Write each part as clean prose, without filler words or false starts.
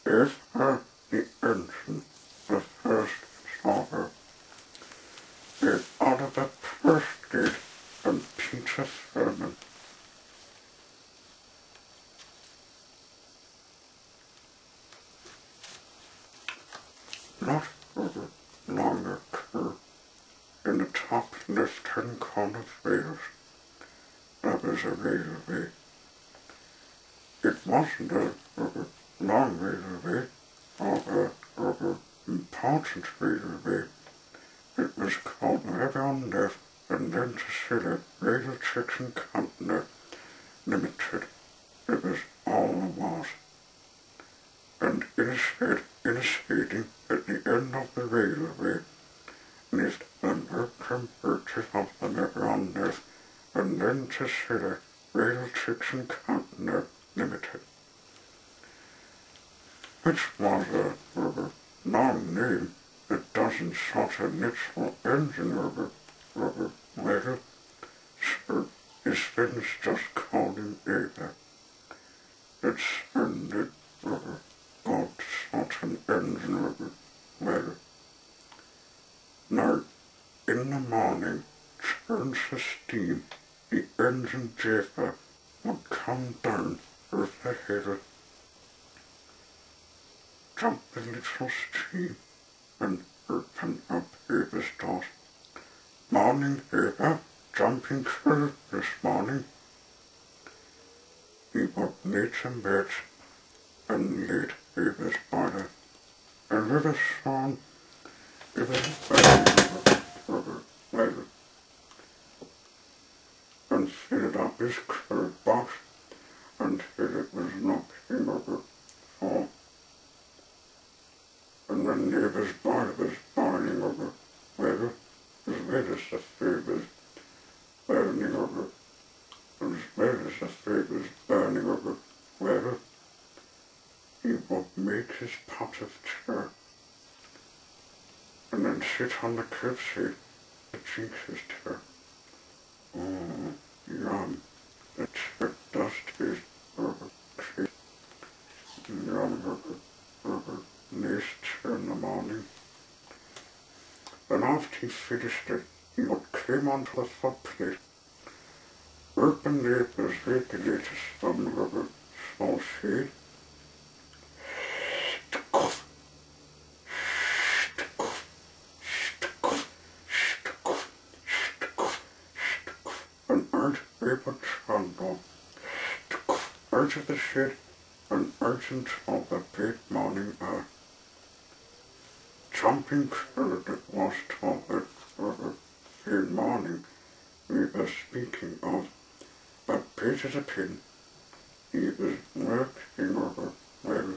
If the engine, the first starter, is out of the first gate and Peter Furman. Not longer curve in the top left-hand corner of rails. That was a railway. It wasn't a long railway or a important railway. It was called Everyone Left and then to City Rail Section Company Limited. It was all it was. And illustrating at the end of the railway is the merchant purchase of the Everyone Left and then to City Rail Section Company Limited, which was a long name. It doesn't such a literal engine later, so his friends just called him Ivor. It's splendid got such an engine later. Now, in the morning, turns the steam, the engine jaffa would come down with the hill, jump the little stream, and open up Ivor's door. Morning, Ivor, jumping through this morning. He would lead some beds and lead Ivor's body. And with a song, Ivor's body and filled up his coat box until it was knocking over full. And when Ivor's body was burning over, as well as the food was burning over, as well as the food was burning over, he would make his pot of tea and then sit on the crib seat to drink his tea. Oh, yum. The tea does taste sweet. Yum, nice tea in the morning. Then after he finished it, he would climb onto the footplate, open Ivor's regulator stomach of a small shade, and out Ivor trundled, out of the shed and out into the big morning air. Jumping through it was till the morning we were speaking of, but Peter the pin, he was working over well.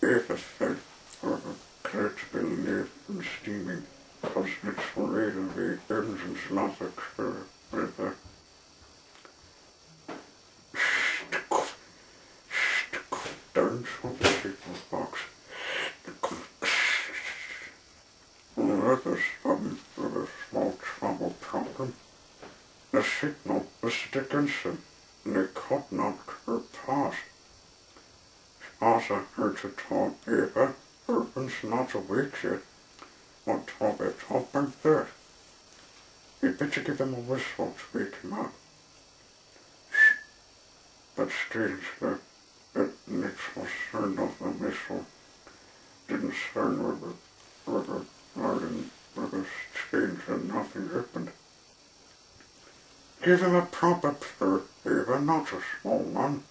Ivor felt incredibly late and steaming, cause its railway engines not occur with a down from the signal box. With a small trouble problem. The signal was against them, and they could not go past. Arthur heard to tell Ivor, Urban's not awake yet. What told it up like that? You'd better give him a whistle to wake him up. But strangely, the literal sound of the whistle didn't sound with a change and nothing happened. Give him a proper plur, Ivor, not a small one.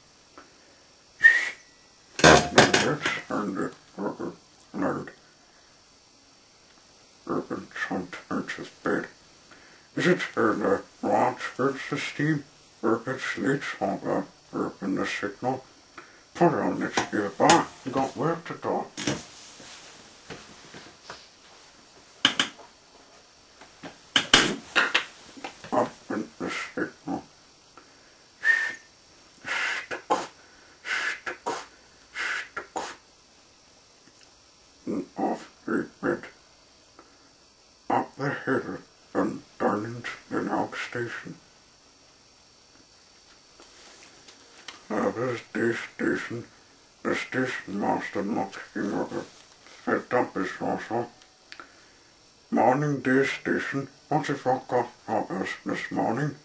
The next sounded loud. Urban jumped out of bed. Is it the rod hurts the steam? Urban sleeps all that. Urban the signal. Put on this here bar. You got work to do. Up went the signal. And off he went. Up the hill and down into the York station. There was this station the station master looked him over, fed up his saucer. Morning, dear station, what have you got for us this morning?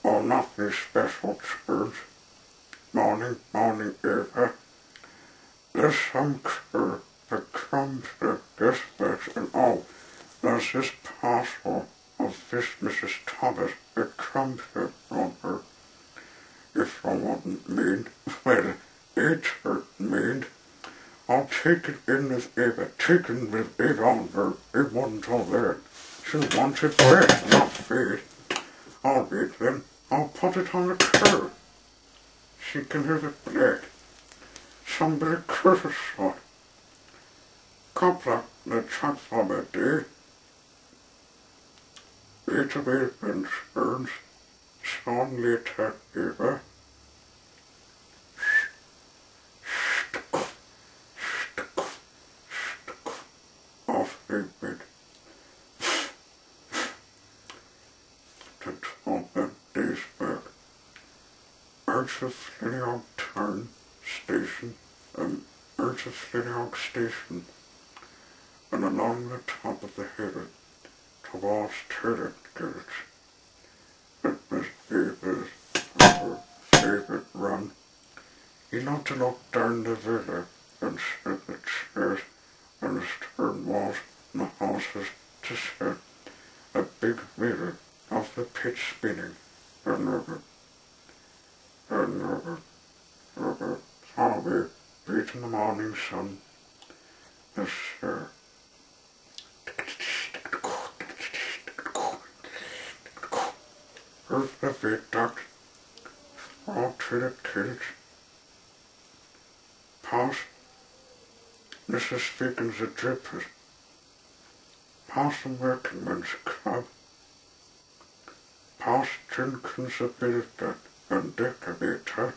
Oh, nothing special, Scrooge. Morning, Eva. There's some the crumbs, the biscuits, and oh, there's this parcel of this Mrs. Thomas, the crumbs from her. If I wouldn't mean, well, it's her mean. I'll take it in with Eva, taken with Eva on her. It wasn't all there. She wanted bread, not feed. I'll eat them. I'll put it on the curb. She can have it black. Somebody curses her. Couple the truck for the day. Later we been spurns. Son later Eva. Off they went. To talk that day's back. Arts of Fliniock Turn Station, Arts of Fliniock Station, and along the top of the hill towards Turret Gate. It was Eva's favourite run. He loved to look down the villa and sit the chairs and the stern walls and the houses to see a big mirror of the pit spinning and rubber. Harvey beat in the morning sun. Yes, sir. Heard the big duck. All to the kids. Past Mrs. Figgins the Drippers. Past the Workingmen's Club. Past Jenkins the Builder and Decorator.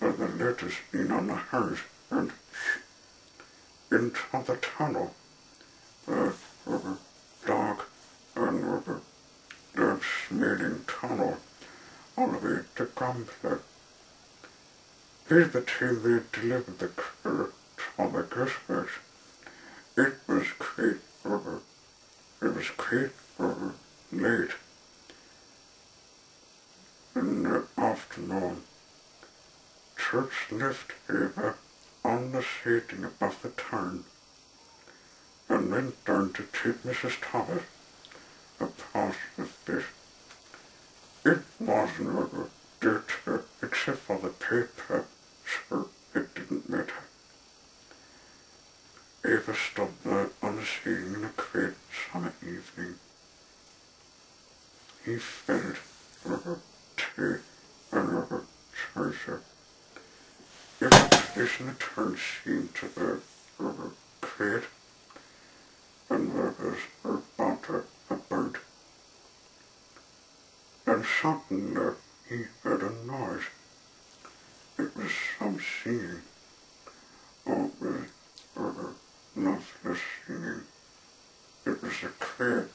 With the letters in on the house and into the tunnel. Dark and the smelling tunnel all the way to Gumby. Here's the team that delivered the crew for the Christmas. It was quite late in the afternoon. Church left Eva on the seating above the turn and went down to take Mrs. Thomas a pass of fish. It wasn't dirty except for the paper, so it didn't matter. Eva stood there on the seating in a quiet summer evening. He felt tea and treasure. Every place in the turn seemed to be quiet, and there was about a bird. And suddenly he heard a noise. It was some singing. Oh, it was noiseless singing. It was a clear,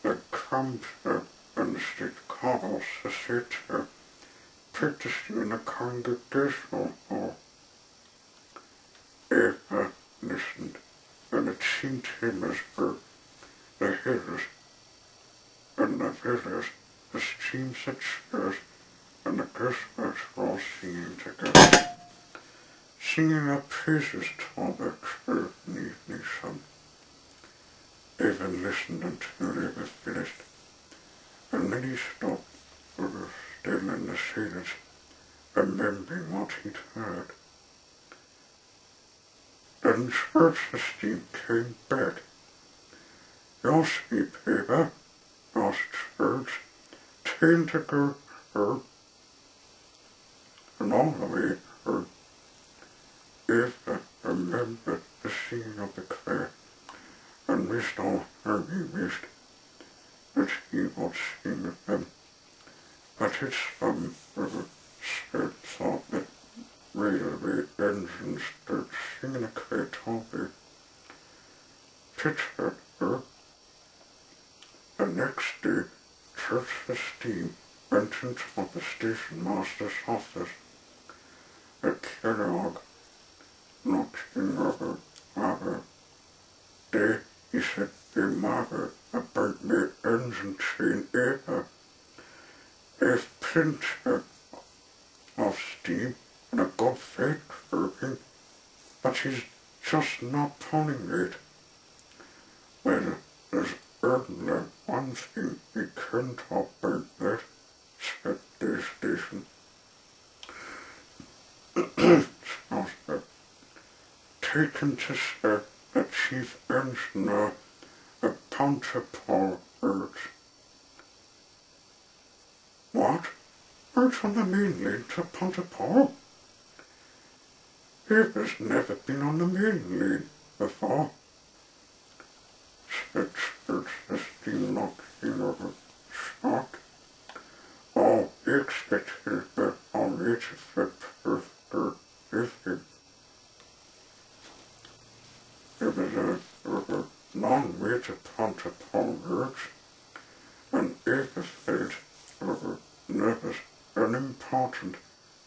the crumbs and the stick cobbles to sit practicing in a congregational hall. Eva listened, and it seemed to him as though the hills and the villas, the streams, the chairs, and the Christmas were all singing together, singing their praises to the clear evening sun. Eva listened until they were finished, and then he stopped, still in the silence, remembering what he'd heard. Then church steam came back. "You'll sleep, Eva?" asked Church. "Time to go home." And all the way home, Eva remembered the singing of the choir, and wished all her he wished that he would sing with them. But his son thought that railway engines stood singing a choir topic. Pictured her. The next day, Church the steam went into the station master's office. It Verlag knocked in over aber de is het weer mager about me engine chain ever. If plenty of steam and a good fat working, but she's just not pulling it. Well, there's only one thing we can talk about that, said the station. Taken to say the chief engineer of Pontypool Birds. What? Birds from the mainland to Pontypool? He's never been on the mainland before. Said the steam knocking over shot. Oh, he expected that I'll reach a fit for everything. It was a long way to Pontypool Birds, and Eva felt nervous and important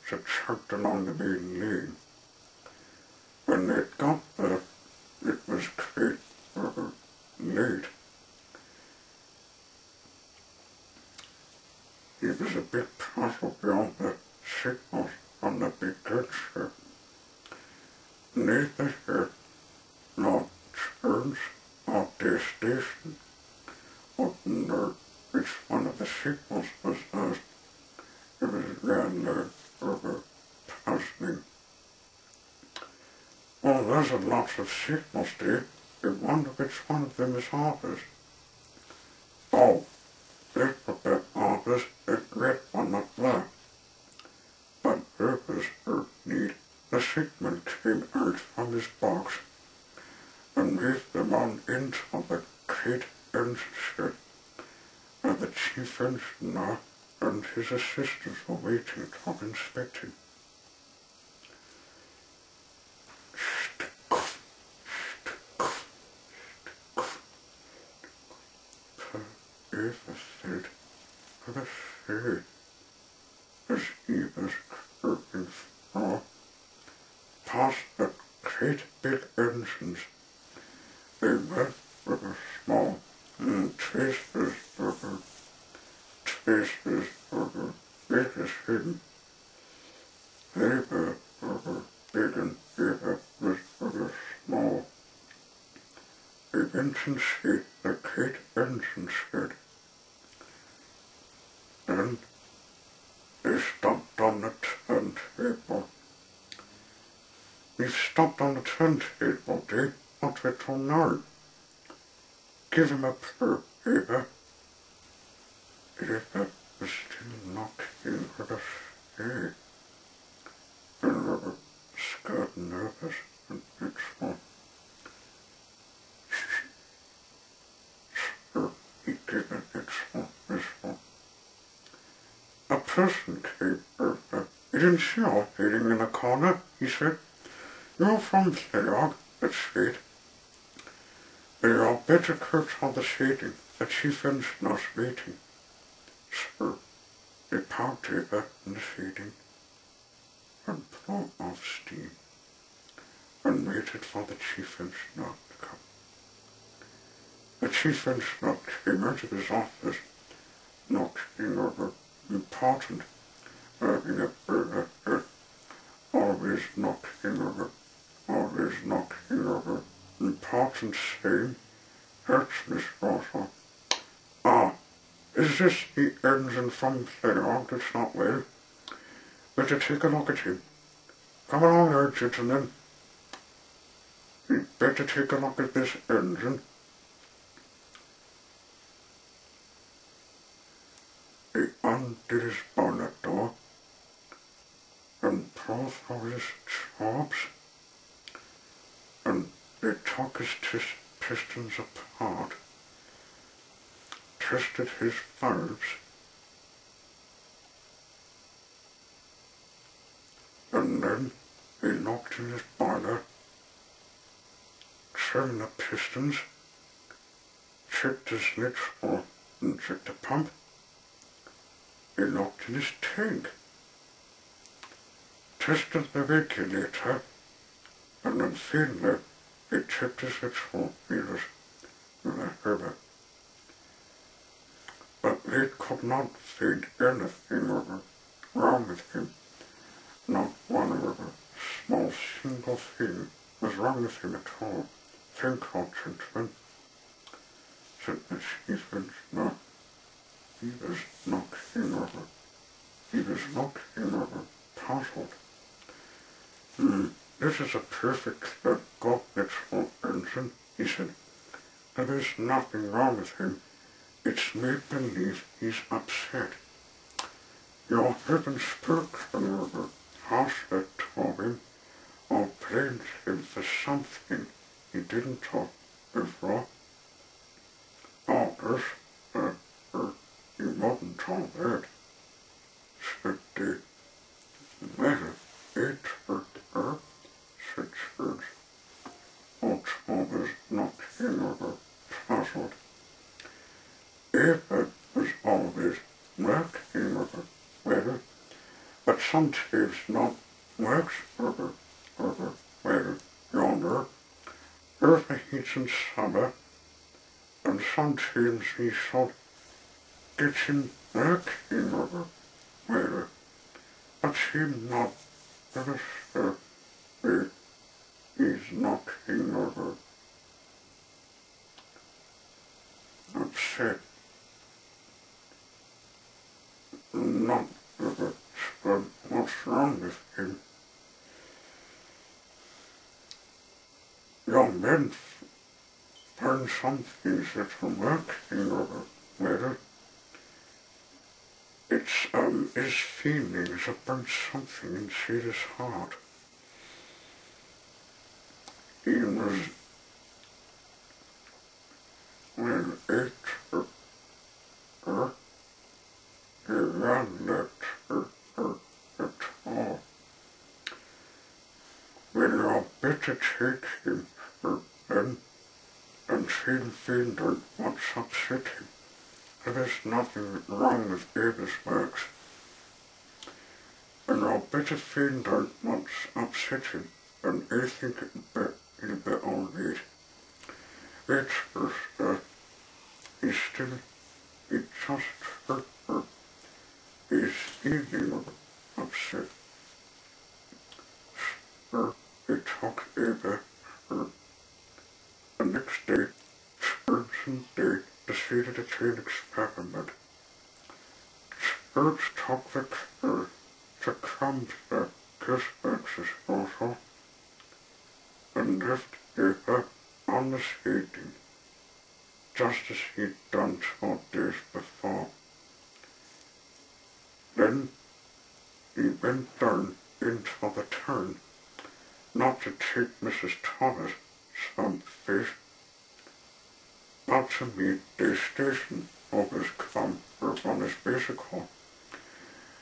to chugged along the main lane. When they got there, it was quite late. He was a bit puzzled beyond the signals on the big picture. Neither here nor turns or their station wouldn't know which one of the signals was theirs. It was rather puzzling. Well, there's lots of signals there. You wonder which one of them is ours. Oh, they put that ours at red one up there. But there was her need. The signal came out from his box and moved them on into the great engine shed, and the chief engineer and his assistants were waiting to inspect him. Eva said, for the sea, as he was curving floor, past the great big engines. They went with a small traces big as him. They were big and Eva was small. They went and see the great engine shed. Then they stopped on the turntable. We've stopped on the turntable, Dave. What we told now? Give him a purr, Eva. Eva was still knocking for the stay. And Robert scared nervous and next one. So he gave it next one, this one. A person came over. He didn't see all waiting in the corner, he said. You're from Theog, that's it. But you're better crouch on the shading. The chief engineer's waiting. So they parked Eva in the shading and blew off steam and waited for the chief engineer to come. The chief engineer came out of his office, knocking over important, always knocking over important saying, that's Miss Rosa. Ah, is this the engine from Theog that's not well? Better take a look at him. Come along there, gentlemen. You'd better take a look at this engine. He undid his bonnet door and pulled out his chops, and they took his pistons apart, tested his valves, and then he looked in his boiler, trimmed the pistons, checked the slits and checked the pump. He looked in his tank. tested the regulator, and then finally it checked his sexual feelings with a hermit. But they could not find anything wrong with him. Not one small single thing was wrong with him at all. Thank God, gentlemen, said Miss Evans. No, he was knocking over. He was knocking over, puzzled. This is a perfect God-natural engine, he said. There is nothing wrong with him. It's made believe he's upset. Your heaven spokesman harshly told him or blamed him for something he didn't talk before. Others, he wasn't told that, said the matter. It hurt her, said Church. Old was knocking over, puzzled. Eva was always working over weather, but sometimes not works over weather yonder. Overheats in summer, and sometimes he thought getting working over weather, but him not he's knocking over upset. Not over, but what's wrong with him? Young men learn some things that are working over weather. It's his feelings about something inside his heart. He was when it her, he ran let her at all. When you're better take him then and find out what's upset him. There is nothing wrong with Ava's works. And I'll better find out what's upset him, and I think he'll be all right. At first, he just hurt her. He's feeling upset. So he took Ava her. The next day, Church and they decided to try an experiment. Church took the car to come to the Christmas disposal and left Ava on the skating, just as he'd done 12 days before. Then he went down into the town, not to take Mrs. Thomas some fish, but to meet the station office come on his bicycle.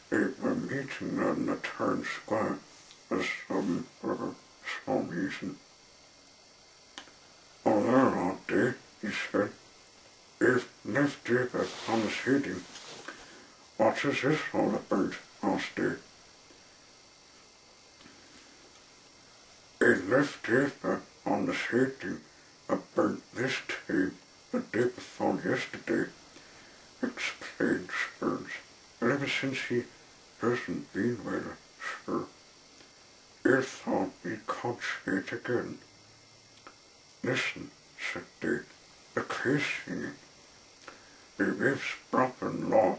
They were meeting in the town square for some small reason. Oh, there all day, he said. If left Ava on the seating, what is this all about? Asked they. They left Ava on the seating about this time the day before yesterday, explained Spurs. But ever since he hasn't been with her, sir, he thought he could skate again. Listen, said they, the case singing. The wave's brother-in-law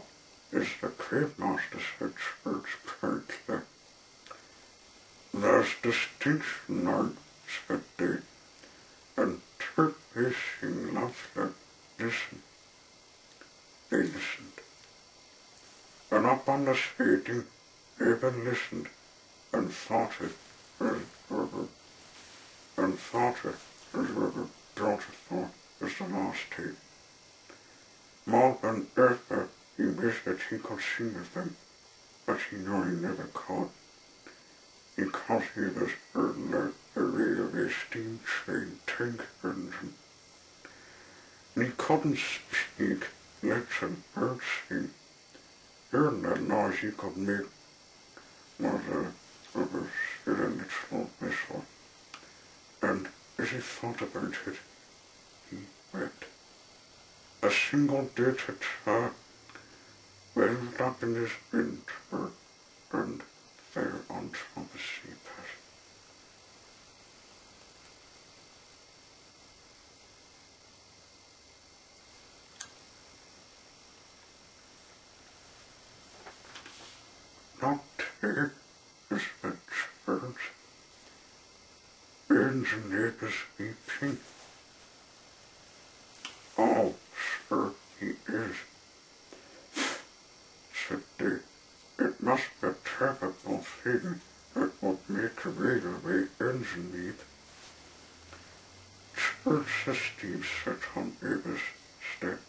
is the crave master, said Spurs proudly. There's distinction now, said they, and two racing lovely. Listen. They listened. And up on the skating, Ava listened and thought it was daughter thought was the last time. More than ever, he wished that he could sing with them, but he knew he never could, because he was earning a railway steam train tank engine. And he couldn't speak, let some birds sing. Hearing that noise he could make was he thought about it, he wept. A single dirty tar welled up in his winter and fell on top of Seapass. Not take as much birds, birds and neighbours weeping. Oh, sir, he is, said they. It must be a terrible thing that would make a railway engine weep. Sir Steve sat on Eva's step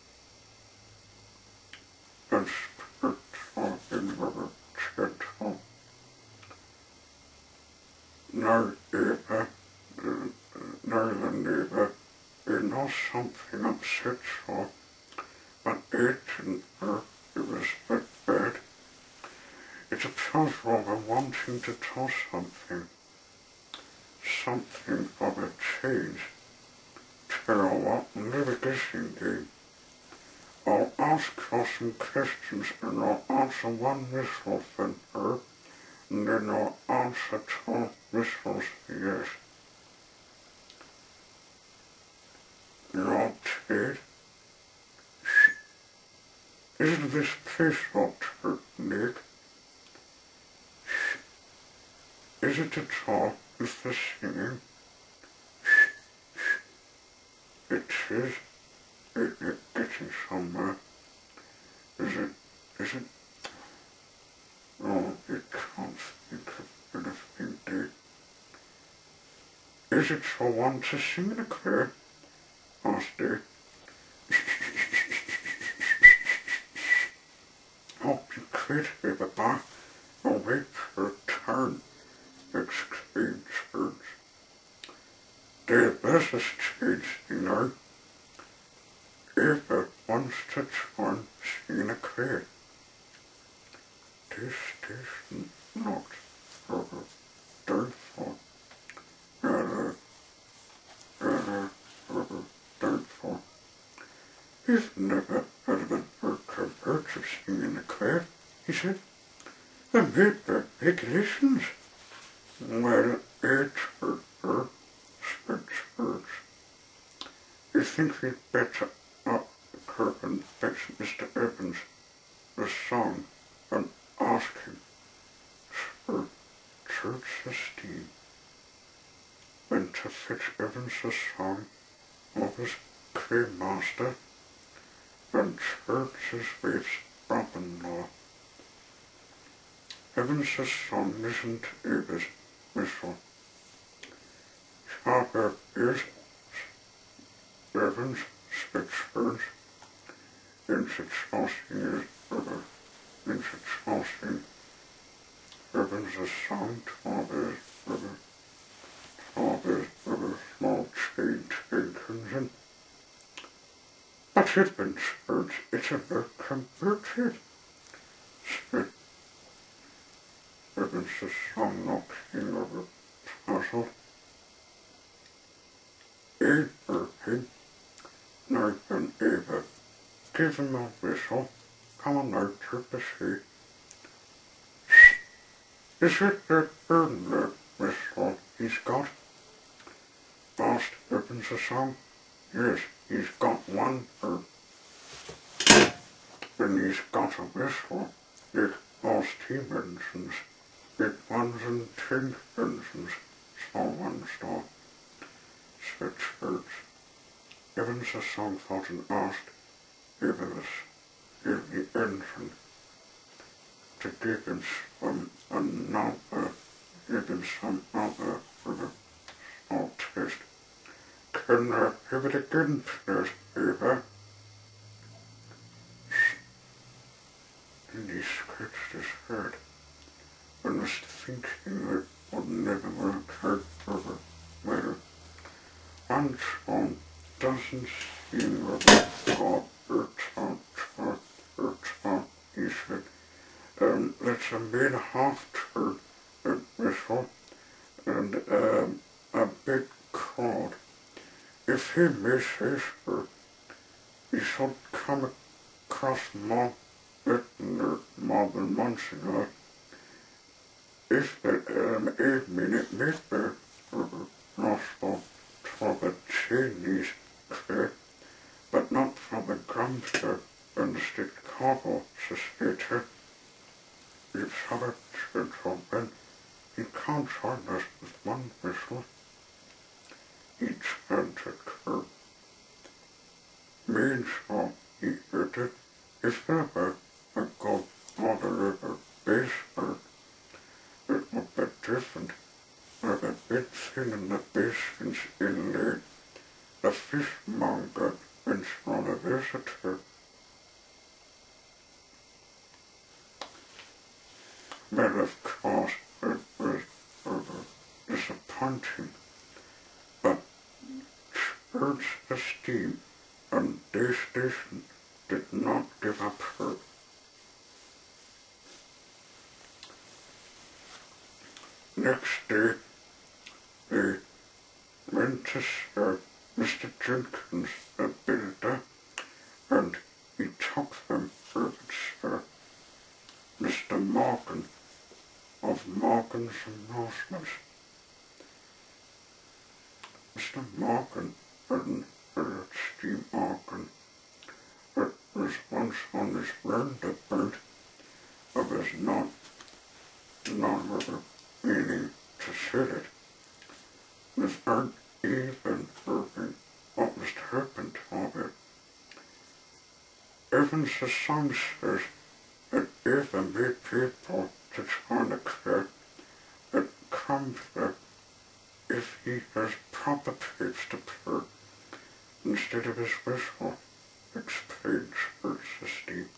and spoke for in rubber gentle. Now, Eva, now then, Eva, you know something upset her, but it didn't hurt. It was a bit bad. It's a chance rather wanting to tell something of a change. Tell you what, never guessing game. I'll ask her some questions and I'll answer one whistle from her, and then I'll answer 12 whistles yes. Not it. Isn't this place not hurt, Nick? Is it at all with the singing? It is. It's getting somewhere. Is it? Oh, it can't think of anything, dear. Is it for one to sing in a choir? Asked Dick. Oh, you quit, Papa. I'll wait for a turn, exclaimed Spurs. Their business changed, you know. Eva wants to turn singing a choir. This is not rather doubtful. Rather doubtful. He's never heard of her convert to singing a choir, he said. And made the regulations. Well, it's her, said Spurs. You think we'd better up the curb and fetch Mr. Evans the song and ask him for church esteem. Went to fetch Evans the song of his crane master and church's wife's brother-in-law. Evans the song listened to Eva's whistle. Sharper ears, Evans, said Spurs, into tossing his brother, into tossing Evans the song of his brother, small chain crimson. But it been Spurs, it's a bit converted, said Evans the song knocking over puzzled. Eva, now then, Eva, give him a whistle. Come on now, to the sea. Is it the bird whistle he's got? Asked Evans the song. Yes, he's got one bird. Then he's got a whistle. It all steam engines, big ones and tin engines, small ones though, said Spurs. Evans the song thought and asked Evans give the engine to give him some for the small test. Can I give it again, please, Eva? And he scratched his head and was thinking it would never work out for her. Well, one song doesn't seem like God or top, he said. That's a main half-turn whistle and a big chord if he misses her, he should come across more better more than once ago. If it evening it may be also for the Chinese clip, but not for the Gumster and the Chicago Society. It's how it's open. He can't join us with one whistle. Each hand to curb. Means how he heard it. If there were a good moderate baseman, it would be different. With a bit thin in the basins inlaid, the fishmonger went on a visitor. But of course it was disappointing, but church esteem and day station did not give up her. Next day, they went to serve Mr. Jenkins, a builder, and he took them further to Mr. Morgan of Morgan's and Norseman's. Mr. Morgan had a steam organ that was once on his roundabout, but was not meaning to sit it. This aren't even hurting what must happen to it. Evans' song says that even made people to join the club that comes there if he has proper tapes to play instead of his whistle, explains Steve.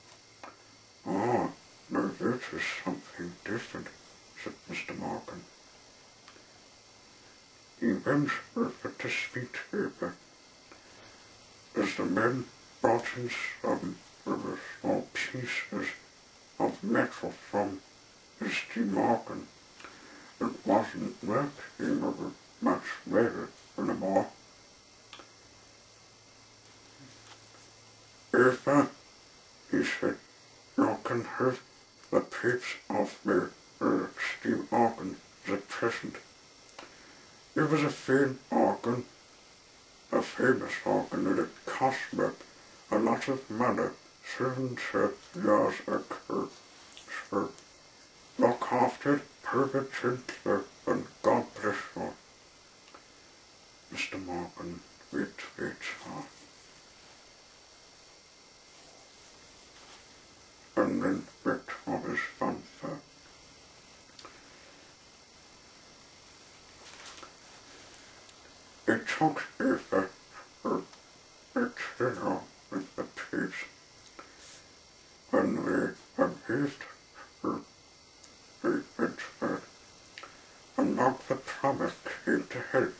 Oh, now this is something different, said Mr. Morgan. He went over to speak to her. As the men brought in some small pieces of metal from Mr. Morgan, it wasn't working much better anymore. Eva, he said, you can have the piece of my steam organ as a present. It was a fine organ, a famous organ, and it cost me a lot of money, 7 years ago. So look after it, perfect gently, and God bless you. Mr. Morgan, wait, and then went on his fanfare. It took Eva her dinner with the pigs, and they abused her, they went her, and not the promise came to help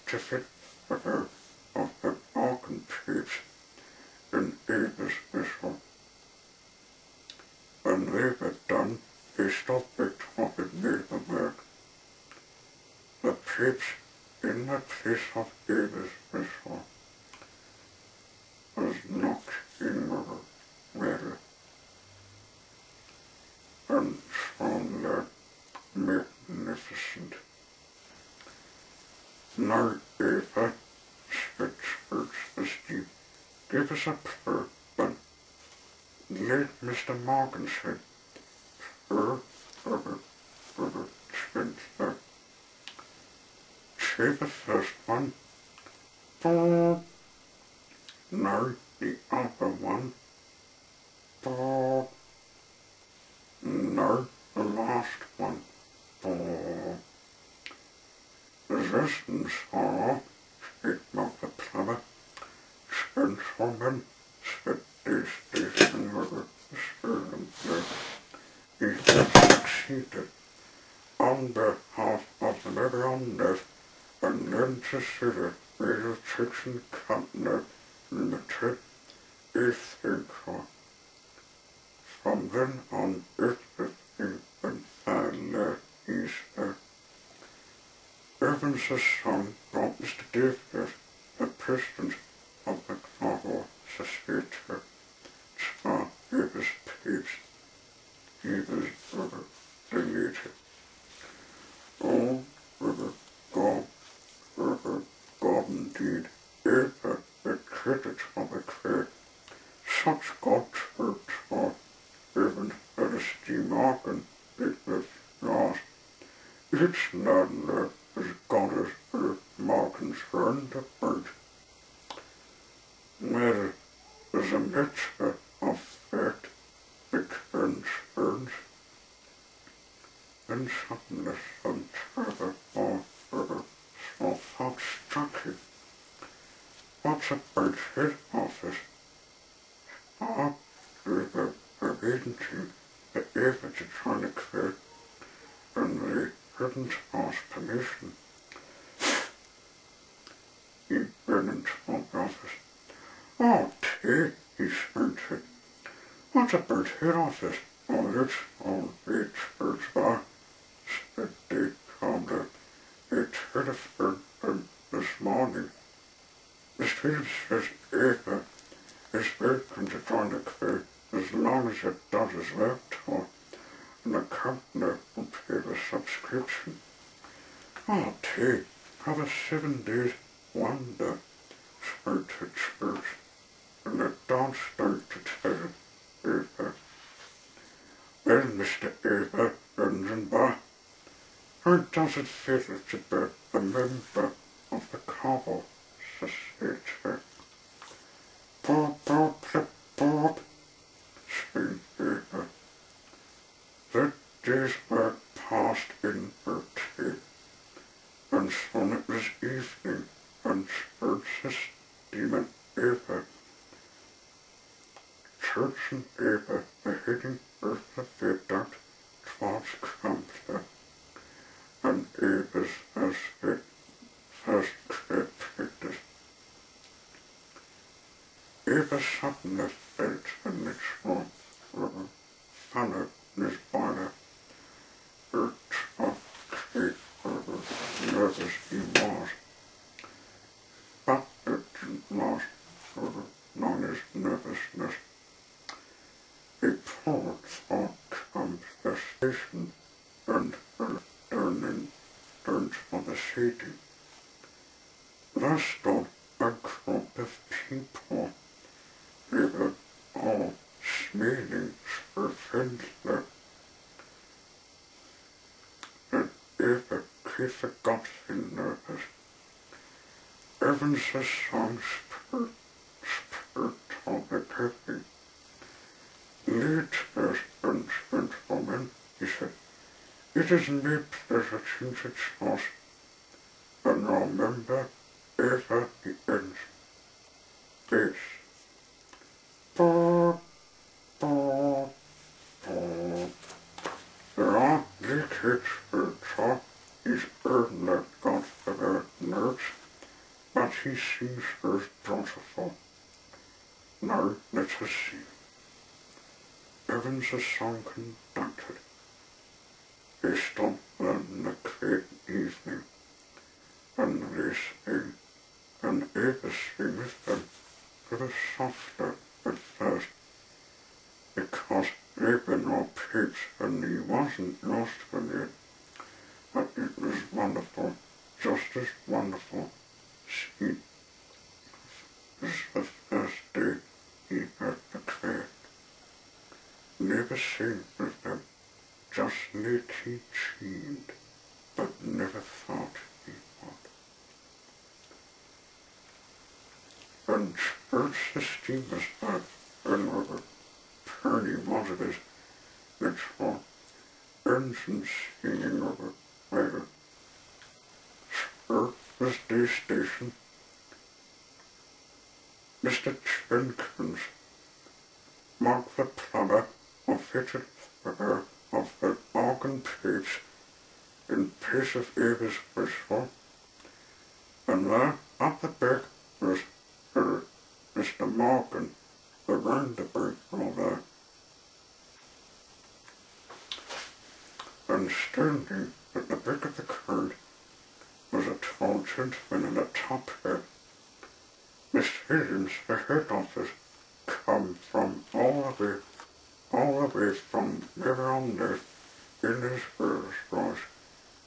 to fit the her of the organ pigs in Eva's whistle. When they were done, he stopped it what it made them work. The pigs in the place of Eva's whistle was knocked in the well and shown there magnificent. Now, Eva, said Steve, give us a plur, but late Mr. Morgan said, plur, Spencer. Say the first one, plur. Now the other one, plur. Now the last one, plur. Resistance all, said Mother Plumber. Gentlemen, said this station with a servant there. He had succeeded on behalf of the Marianas and necessary radio fiction company limited is thankful. From then on, everything went fine easier. Evans' song brought Mr. Davis a president of the Global Society to Eva's peeps. Eva's river deleted. Oh, river, God indeed, Eva, the credit of the clear, such God church or even at a steam organ, it was not. It's not as God is more concerned about. Well, there's a mixture of fact, the concerns, and somethingness and further or small thoughts struck you. What's about his office? The agency, the effort to try to create, and they couldn't ask permission. He went into my office. Oh, T, he squinted. What's about head office? Oh, it's all the church bar, said Dave calmly. It's Hereford this morning. The student says Eva is welcome to join the crew as long as it does his work tour, and the company will pay the subscription. Oh, T, have a 7 days wonder, spoke to church, and the dog spoke to tell Eva. Well, Mr. Eva Rundenbach, how does it feel to be a member of the Cobble Society? Bob, said Eva. That day's work passed in her tea, and soon it was evening, and church's demon Eva. Church and Eva were heading earth the viaduct towards Crumpler, and Eva's first clear practice. Eva suddenly felt a natural fun in his body. Hurt of nervous he was, but it didn't last long his nervousness. He pulled for conversation and turned for the city. There stood a group of people. They were all smiling fervently. And Eva got nervous. Evans's song spurred on the cafe. Later, gentlemen, he said, it is my pleasure to introduce, and remember, Eva the ends. This. There are leakage for talk. He's earned that God for their nerves, but he seems very beautiful. Now, let us see. Evans a song conducted. They stood in the great evening, and they sang, and Eva sang with them, very softly at first, because they'd been all peeps and he wasn't lost with it, but it was wonderful, just as wonderful. See, this is the first day he had declared. Never sang with them, just like he dreamed, but never thought he would. And church esteem was back, and Robert Purdy wanted his next one, Ernson singing over later. Church was day station. Mr. Jenkins, Mark the plumber, or fitted her of the organ pipes in place of Eva's whistle, and there at the back was Mr. Morgan, the roundabout roller, and standing at the back of the crowd was a tall gentleman in a top hat, seems the head office come from all the way from around there in his first was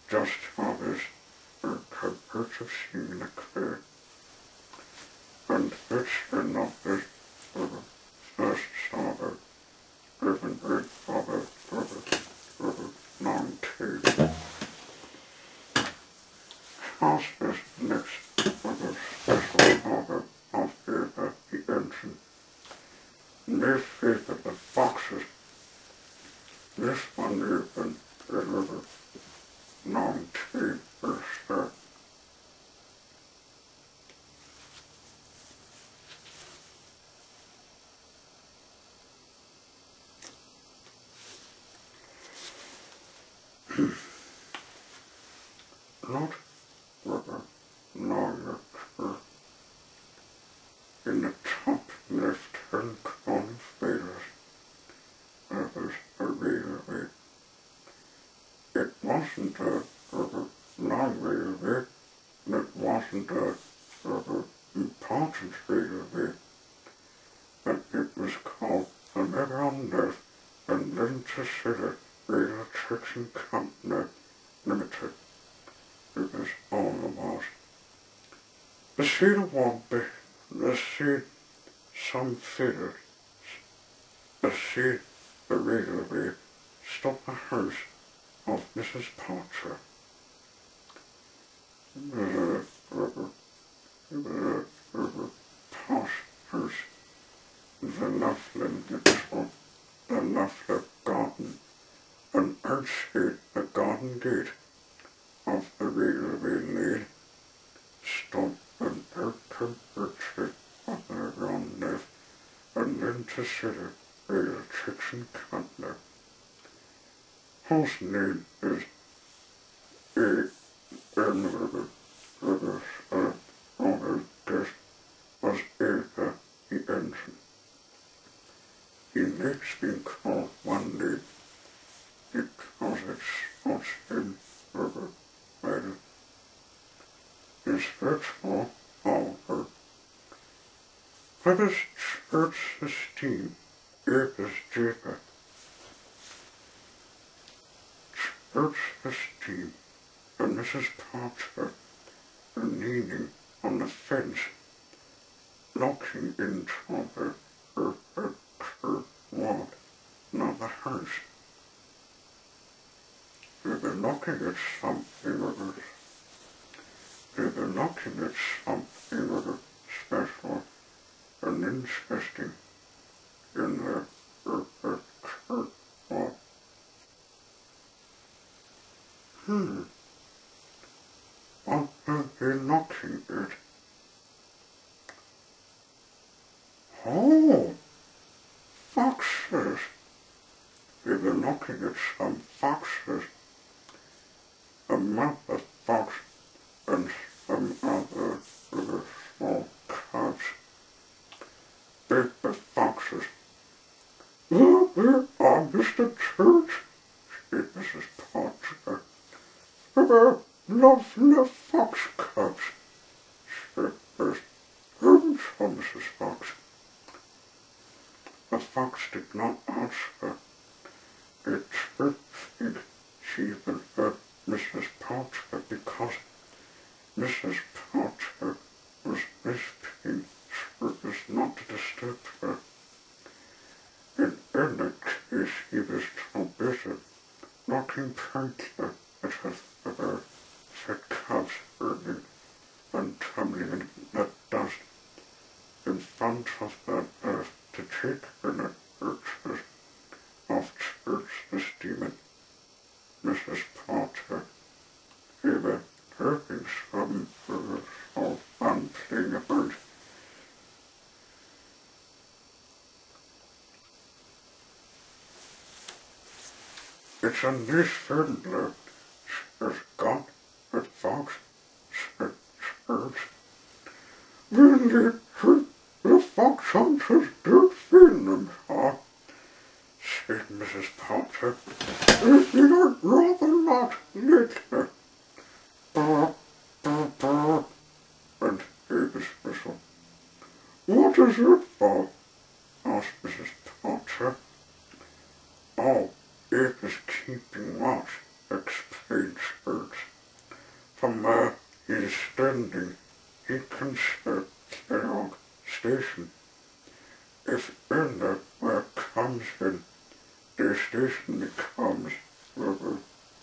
just obvious compared to seeing the clear. And it's enough this first saw driven great father non-tape. Hospice next with a special father of the engine. This favorite the boxes. This one even delivered non-tape or start. Not rubber, longer curve. In the top left-hand corner failures, there was a railway. It wasn't a rubber long railway, and it wasn't a rubber important railway, but it was called the Never and Lincolnshire Rail Traction Company Limited. It was all it was. The seat of Womby, the seat some failures, the seat the railway stopped the house of Mrs. Porter. It was a posh house. The lovely little, the lovely garden, and outside the garden gate of the railway lane stood an open orchard of the round left and into city rail traction company, whose name is was Ivor the engine. He next been called one name because it sports him rubber metal. His virtual over. What is church esteem? It is deeper. Church esteem and Mrs. Porter are leaning on the fence, looking into her curved wall, not the house. They were looking at something special and interesting in the curved wall. What are they looking at? Oh, foxes. They were looking at some foxes. A mother fox and some other little small cubs. Big foxes. Oh, there are Mr. Church, said Mrs. Porter. There lovely fox cubs, said Mrs. Fox. The fox did not answer. It think she even heard Mrs. Porter because Mrs. Porter was whispering so as not to disturb her. In any case, he was too busy looking proudly at her fat calves burning and tumbling in the dust in front of the earth to take her the purchase of church esteem. Mrs. Porter, they were hurting some of fun playing about. It's a nice fiddler, says God, said Fox, said Church. Really hurt the fox hunters do feed them, huh? Said Mrs. Porter. If you'd rather not later. Brr, brr, brr, went Davis whistle. what is it for? Asked Mrs. Potter. Oh, it is keeping watch, explained Spurt. From where he is standing, he can see the log station. If in the where comes in, the station becomes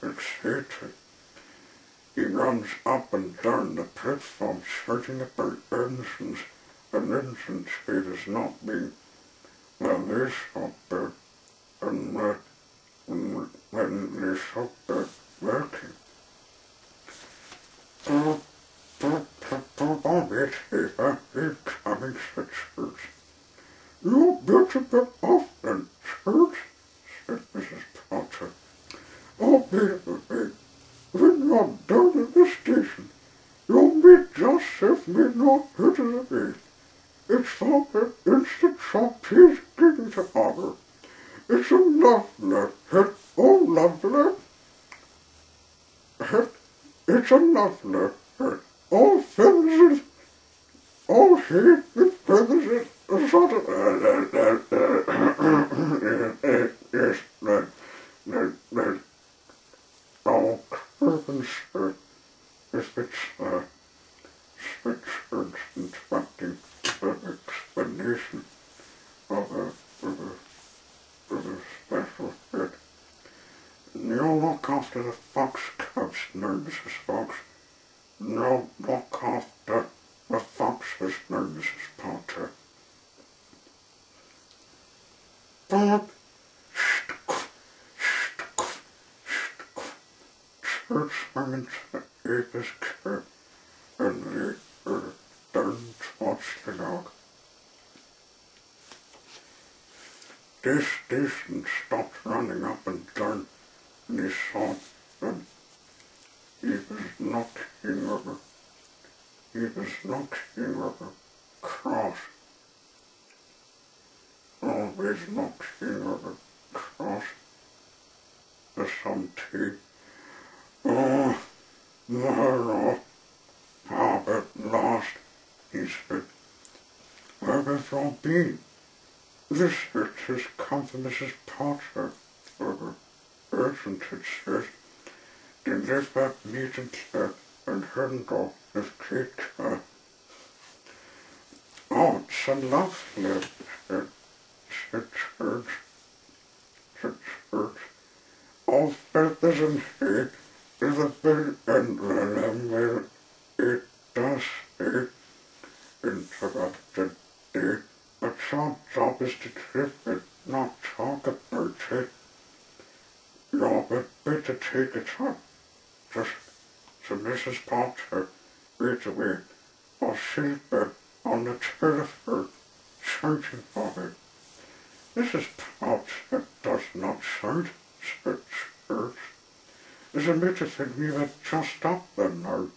excited. He runs up and down the platform searching about ensigns and engines he does not mean when they stop there and when they stop there working. Bobby, he's coming, said Church. You better get off then, Church, said Mrs. Potter. Oh, baby, when you're down at the station, you'll be just if me not hit of the gate. It's for the instant shop he's getting to order. It's a lovely hit, oh lovely hit. It's a lovely hit. All feathers, all hay with feathers, sort of, yes, all curtains, if it's, switchboards instructing the explanation of a special hit. You'll look after the fox cubs, no, Mrs. Fox. No, look after the foxes, no, Mrs. Potter. But, Church went into Ava's crib, and they turned towards the dog. This station stopped running up and down, and he saw them. He was knocking over cross. Always knocking over cross for some tea. Oh, no, at last, he said. Where have you been? This hit has come from Mrs. Potter. Urgent, it says. Deliver meat and care and handle this great care. Oh, it's a lovely, said Church. All feathers and hay is a big and remember it does say, interrupted Dave. But your job is to trip it, not talk about it. You'll better take it up. Just to Mrs. Potter right away, or she'll be on the telephone searching for it. Mrs. Potter does not shout, said Church. As a matter of fact, we were just up there now.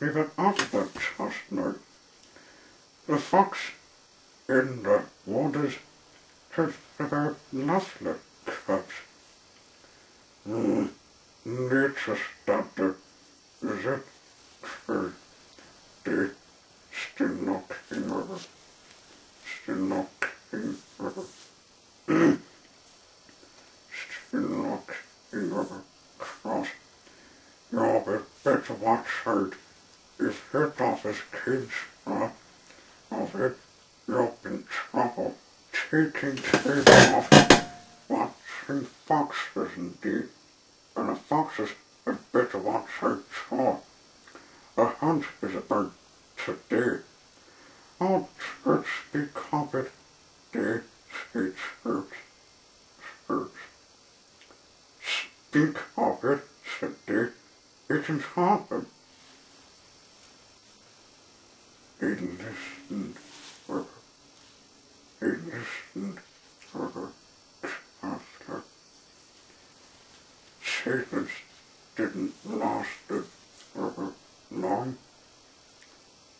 We were up there just now. The fox in the waters has about lovely cubs. Nature started, is it? They still knocking over. Still knocking over. Still knocking over. Cross. You'll better watch out. If hit off his cage of it, you'll be in trouble. Taking tape off. Watching foxes indeed. And the foxes had better watch out for. A hunt is about today. Oh, Church, speak of it. They say Church. Speak of it, said they. It can happen. He listened for her after. Silence didn't last long.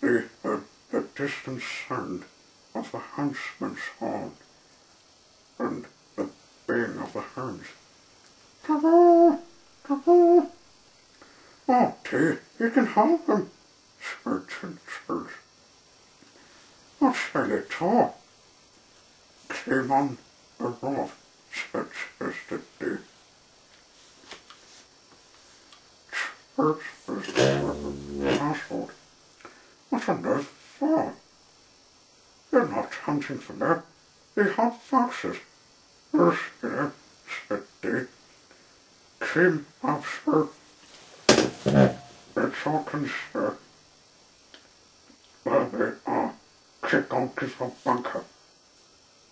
They heard the distant sound of the huntsman's horn and the baying of the hounds. Ta-da! Ta-da! Oh, dear, you can help him, Church and Church. Oh, That's really tall. Came on the roof, said the church was the household. What on earth for? They're not hunting for that. They hunt foxes. We're scared, said they. Came up, sir. It's all concerned. Well, they are. Kick on to the bunker.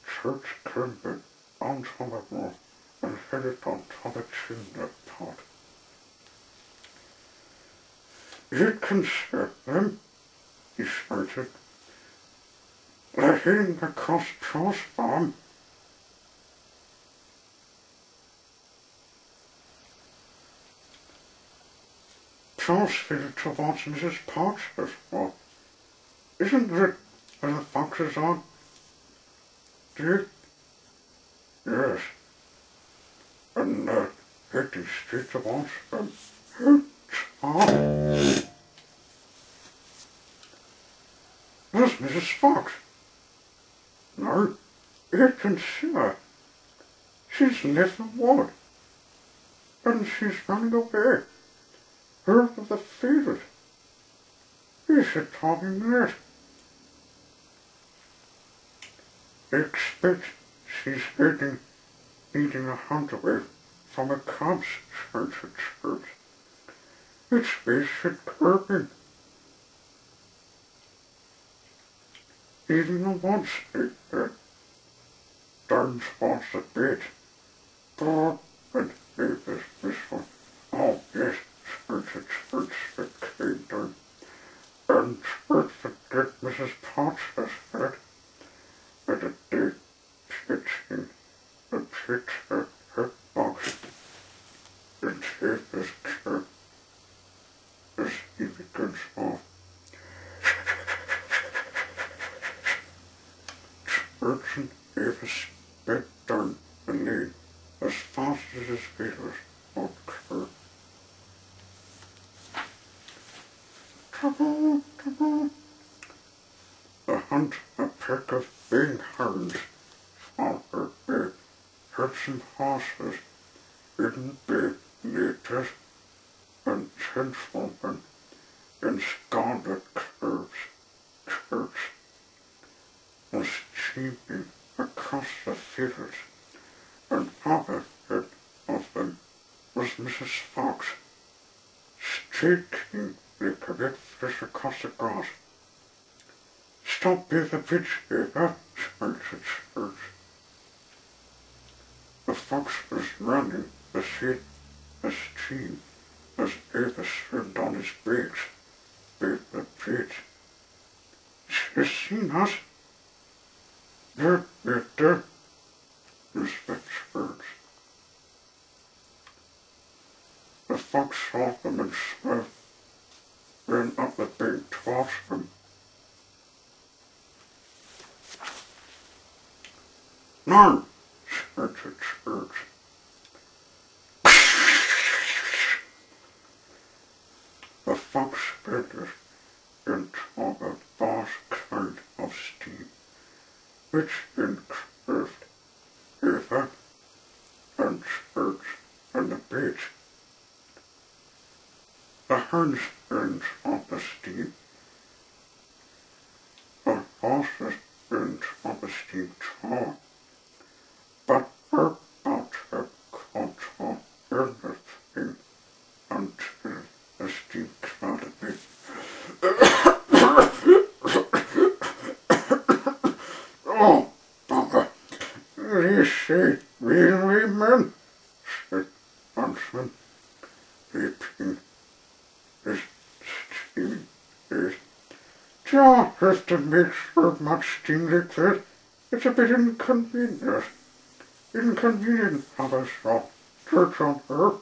Church came onto the roof and headed onto the chimney pot. You can serve them, he shouted. They're hitting across Charles Farm. Charles headed towards Mrs. Parker's spot. Isn't it where the foxes are? Dear? Yes. And heading straight towards them. Charles? There's Mrs. Fox. No, you can see her. She's left the wood. And she's running away. Out of the field. Is she talking this? I expect she's eating a hunt away from a cub's church at church. It's basic curbing. Eating a one stick there. Darn spots a bit. God, and gave this one. Oh, yes, church at church that came down. And church that get Mrs. Potts' head. At a deep pitching the pitcher her box. And take this church as he begins off. Urchin gave a spit down the lane as fast as his feet was on curb. Trouble, trouble. The hunt a pack of big hounds followed by Urchin horses in big latest and gentlemen in scarlet curves was cheeping across the fields, and opposite of them was Mrs. Fox, streaking the cadet fish across the grass. Stop by the pitch, Eva, shouted Church. The fox was running the stream as Eva swam on his brakes, by the pitch. She's seen us. There, whispered Church. The fox saw them and swift ran up the bank towards them. None, shouted Church. The fox sped into a vast cloud of steam, which engulfed Eva and Church and the beach. The hounds ran on the steam. The horses ran on the steam too, but were about to control everything until the steam clouded me. Oh, bugger! You say, really, man? Said Huntsman, leaping his steaming face. Don't have to make so much steam like that. It's a bit inconvenient. Inconvenient, Father saw. Church on her.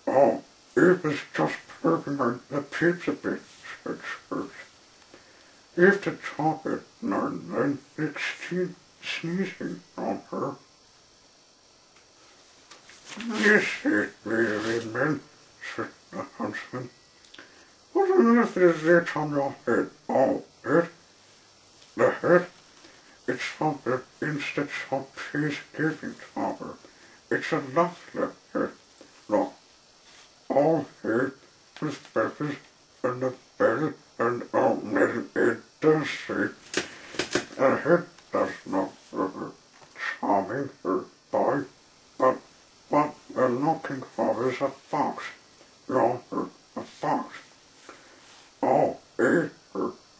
Oh, it was just purring the pizza bit, said Church. You have to talk it now and then, extreme sneezing on her. You say, really, men, said the huntsman. What on earth is that on your head? Oh, it? the head, it's from the instant of peace giving power. It's a lovely head. Look, all hair with feathers and the belly and all made it does say. The head does not charming her boy, but what we're looking for is a fox. Yonder, a fox. Oh, a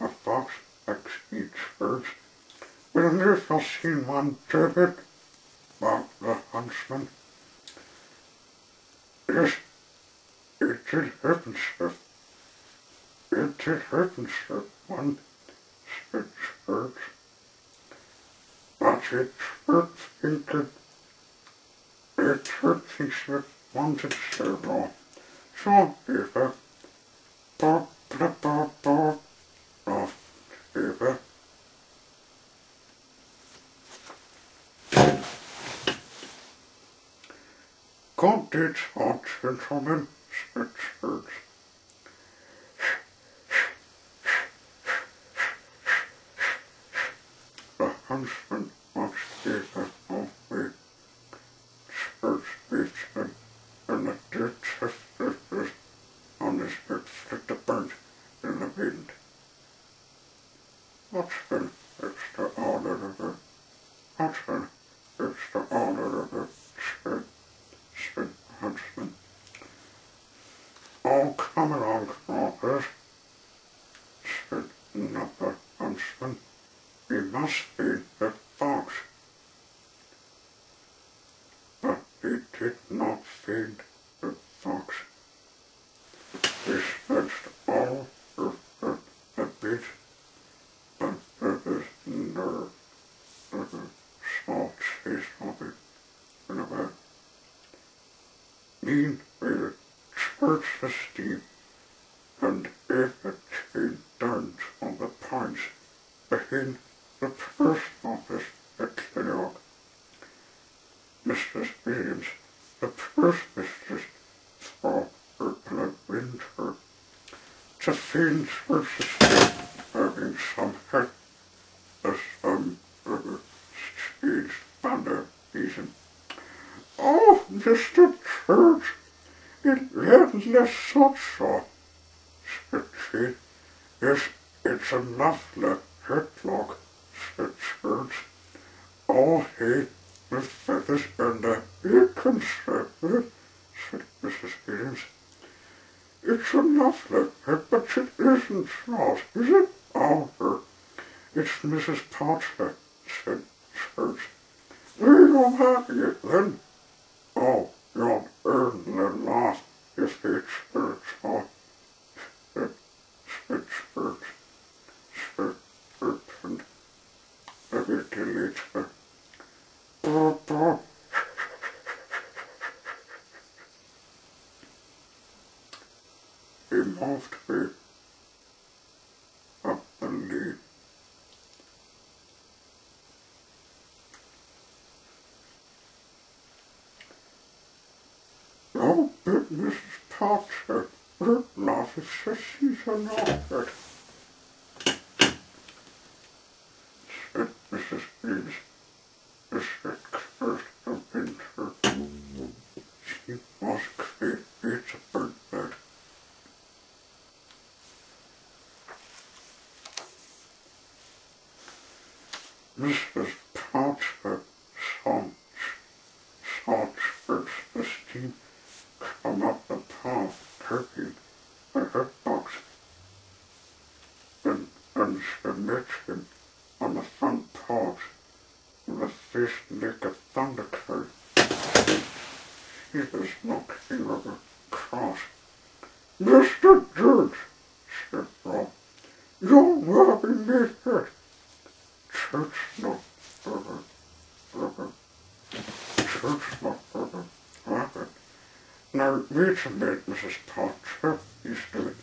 fox likes each bird. Will never seen one turbid, but the huntsman. Yes, it did happen, sir. It did happen, sir. One such bird, but it hurt thinking. It hurt things that wanted so wrong. So, Eva, bob, bob, bob, bob, off, Eva. God did hot gentlemen, said Church. The huntsman watched Eva away. Church beats him, and the dead sisters on his head flicked a burnt in the wind. Huntsman, it's the honor of the huntsman, it's the honor of the said the huntsman. Oh, come along, Crawford, said another huntsman. He must feed the fox. But he did not feed the fox. He snatched all of the bit, but there was no small chase of it in about. Meanwhile, Church the steam, and if it came down on the points behind the post office at Kinloch. Mrs. Williams, the post mistress, saw her blood wind her to find Church the steam having some head as some stage banner reason. Oh, Mr. Church, it less such so, said she. Yes, it's a lovely headlock, said Church. All hay with feathers and a bacon strap with it, said Mrs. Williams. It's a lovely head, but it isn't not, is it? Oh, it's Mrs. Potter, said Church. Where you having it then? Oh, you'll earn the loss if it's Church, oh, said Church. And every delete her. He moved me up the lead. Oh, but Mrs. Potter, her laugh is so she's an awkward, said Mrs. Williams. As the curse of winter, she was created a bird bed. Mrs. Potter saw Church the steam come up the path, turkey, a her box, and she met him on the front porch with a fish like a thundercloud. He was looking over across. Mr. George, said Rob, you're having me hurt. Church looked over. Church looked over. Rabbit. Now, wait a minute, Mrs. Potter, he said.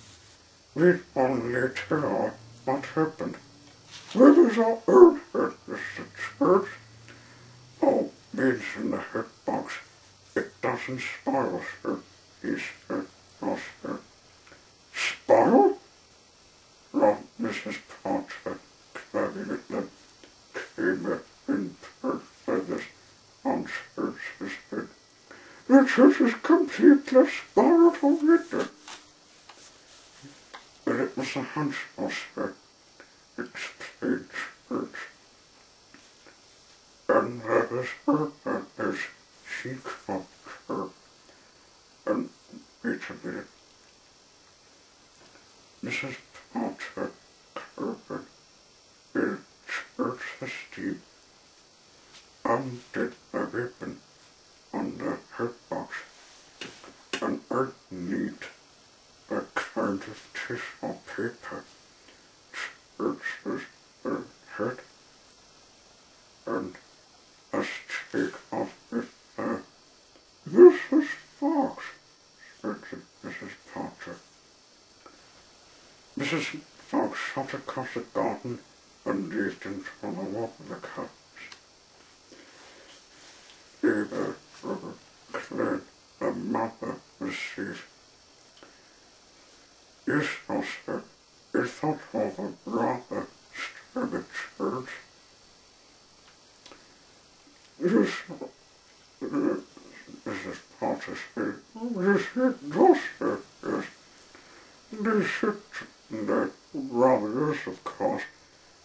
We'd only tell what happened. Where was our old head, Mr. Church? Oh, means in the head box. It doesn't spoil, sir, he said. Oh, sir. Spoil? Robbed Mrs. Potter, clapping it which is completely skeletal written. But it was a hunchmaster, explained Scrooge. And that is her, and as she called her, and wait a minute, Mrs. Potter Kirby in church esteem undid a ribbon on the head box and underneath a kind of tissue paper. Church's head and as take off with Mrs. Fox, said Mrs. Potter. Mrs. Fox shot across the garden and leaped into the water the cubs. Ivor cleared the mother received. Yes, master, you thought of a rather stupid church. Yes, Mrs. Potter said, yes, it does, sir, yes. They said that rather is, of course,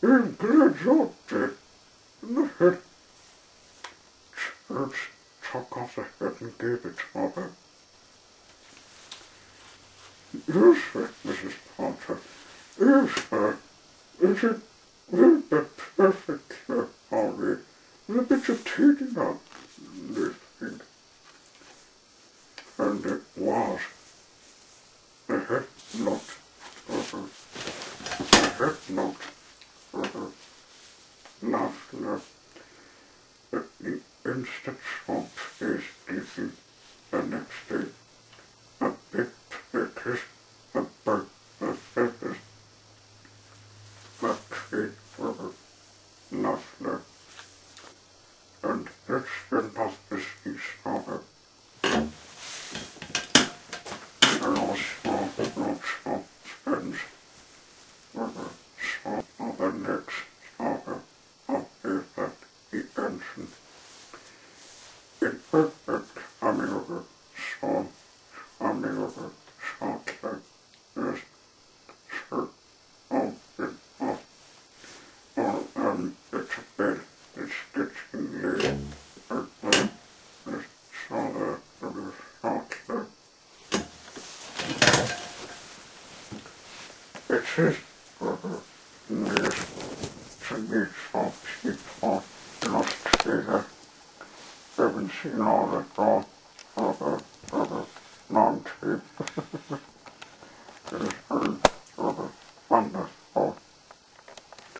in good job did. The head church took off the head and gave it to mother. Yes, said Mrs. Potter. Yes, sir. It will be perfectly all right. A bit of taking up this thing. And it was. The head knocked over. The head knocked over. Laughter at the instant swamp is given the next day. A big pickers, a bird, a feathers, a tree for laughter. And it's been not this summer. And also not some spends some of the next summer of the ensign. In perfect coming over song, coming over shortly, is shirt on it off. It's a bed, it's getting late. It's shortly. It is news to me from people not together. Haven't seen all that wrong.